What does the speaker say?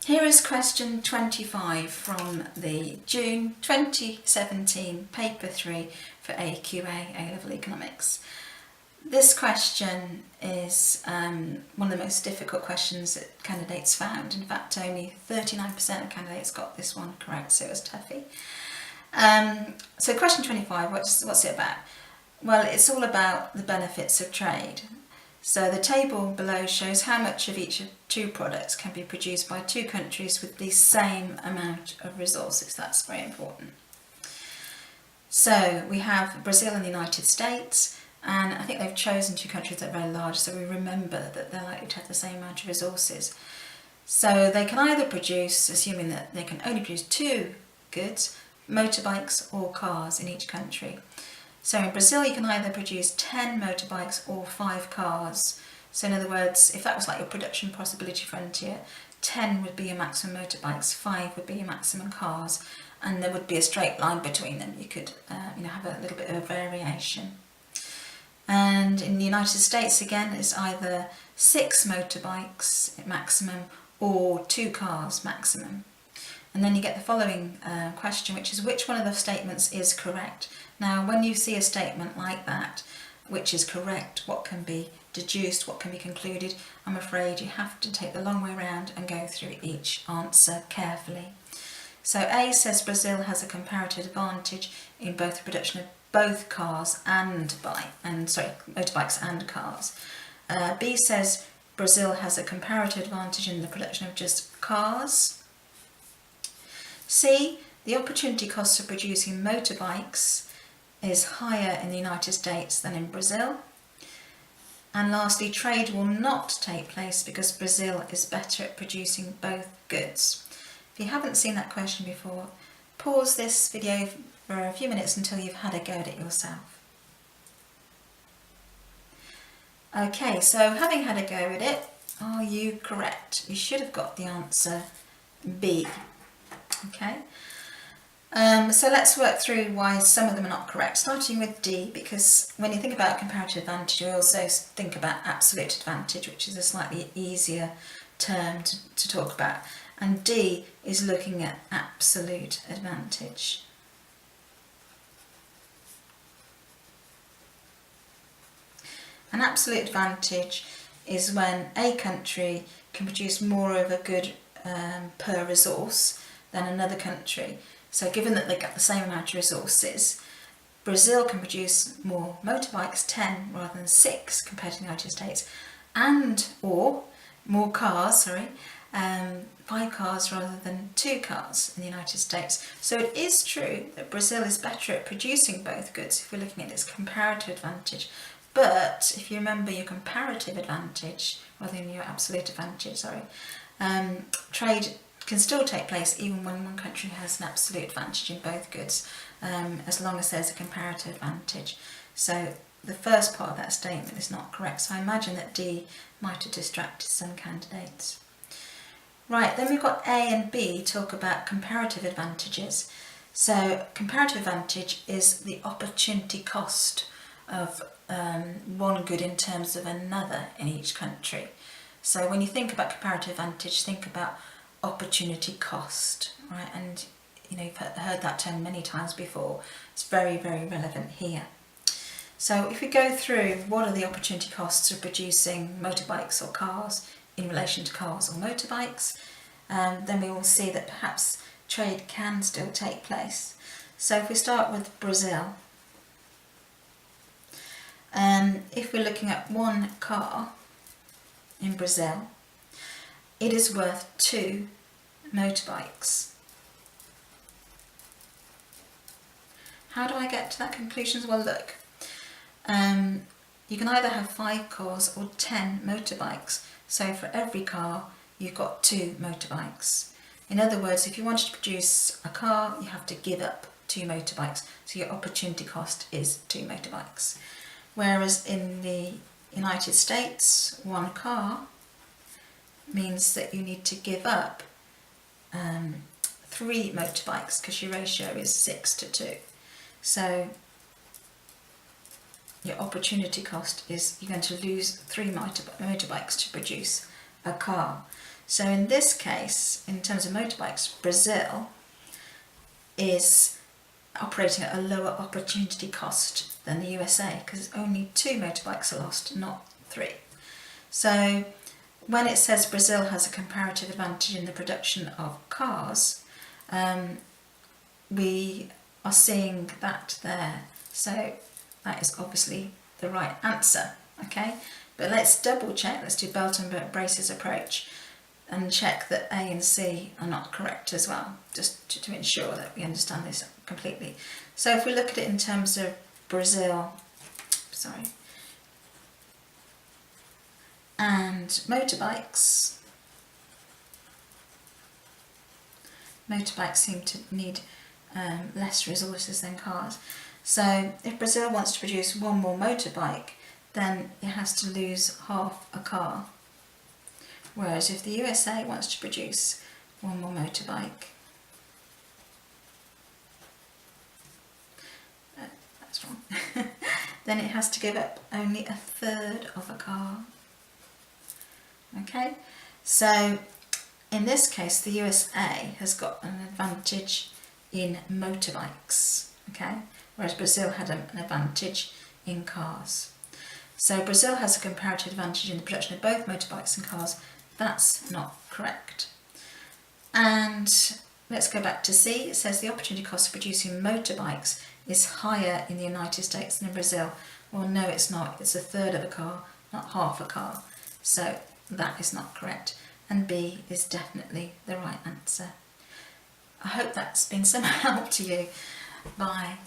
Here is question 25 from the June 2017 paper 3 for AQA, A-Level Economics. This question is one of the most difficult questions that candidates found. In fact, only 39% of candidates got this one correct, so it was toughy. So question 25, what's it about? Well, it's all about the benefits of trade. So the table below shows how much of each of two products can be produced by two countries with the same amount of resources. That's very important. So we have Brazil and the United States, and I think they've chosen two countries that are very large, so we remember that they're likely to have the same amount of resources. So they can either produce, assuming that they can only produce two goods, motorbikes or cars in each country. So in Brazil you can either produce 10 motorbikes or 5 cars. So in other words, if that was like your production possibility frontier, 10 would be your maximum motorbikes, 5 would be your maximum cars, and there would be a straight line between them. You could have a little bit of a variation. And in the United States again, it's either 6 motorbikes maximum or 2 cars maximum. And then you get the following question, which is which one of the statements is correct? Now, when you see a statement like that, which is correct, what can be deduced, what can be concluded, I'm afraid you have to take the long way around and go through each answer carefully. So A says Brazil has a comparative advantage in both the production of both cars and motorbikes and cars. B says Brazil has a comparative advantage in the production of just cars. C, the opportunity cost of producing motorbikes is higher in the United States than in Brazil. And lastly, trade will not take place because Brazil is better at producing both goods. If you haven't seen that question before, pause this video for a few minutes until you've had a go at it yourself. Okay, so having had a go at it, are you correct? You should have got the answer B. Okay. So let's work through why some of them are not correct, starting with D, because when you think about comparative advantage, you also think about absolute advantage, which is a slightly easier term to talk about. And D is looking at absolute advantage. An absolute advantage is when a country can produce more of a good per resource than another country. So given that they get the same amount of resources, Brazil can produce more motorbikes, 10 rather than 6 compared to the United States, or more cars, 5 cars rather than 2 cars in the United States. So it is true that Brazil is better at producing both goods if we're looking at its comparative advantage. But if you remember your comparative advantage rather than your absolute advantage, trade can still take place even when one country has an absolute advantage in both goods, as long as there's a comparative advantage. So the first part of that statement is not correct. So I imagine that D might have distracted some candidates. Right, then we've got A and B talk about comparative advantages. So comparative advantage is the opportunity cost of one good in terms of another in each country. So when you think about comparative advantage, think about opportunity cost, right? And you've heard that term many times before. It's very, very relevant here. So if we go through what are the opportunity costs of producing motorbikes or cars in relation to cars or motorbikes, then we will see that perhaps trade can still take place. So if we start with Brazil, if we're looking at one car in Brazil, it is worth 2 motorbikes. How do I get to that conclusion? Well, look, you can either have 5 cars or 10 motorbikes. So for every car, you've got 2 motorbikes. In other words, if you wanted to produce a car, you have to give up 2 motorbikes. So your opportunity cost is 2 motorbikes. Whereas in the United States, 1 car means that you need to give up 3 motorbikes because your ratio is 6:2. So your opportunity cost is you're going to lose 3 motorbikes to produce a car. So in this case, in terms of motorbikes, Brazil is operating at a lower opportunity cost than the USA because only 2 motorbikes are lost, not 3. So when it says Brazil has a comparative advantage in the production of cars, we are seeing that there. So that is obviously the right answer, okay? But let's double check, let's do belt and braces approach and check that A and C are not correct as well, just to ensure that we understand this completely. So if we look at it in terms of Brazil, and motorbikes seem to need less resources than cars. So if Brazil wants to produce 1 more motorbike, then it has to lose half a car. Whereas if the USA wants to produce 1 more motorbike, that's wrong, then it has to give up only 1/3 of a car. Okay, so in this case the USA has got an advantage in motorbikes, okay, whereas Brazil had an advantage in cars. So Brazil has a comparative advantage in the production of both motorbikes and cars. That's not correct. And let's go back to C. It says the opportunity cost of producing motorbikes is higher in the United States than in Brazil. Well, no, it's not. It's 1/3 of a car, not half a car. So that is not correct. And B is definitely the right answer. I hope that's been some help to you. Bye.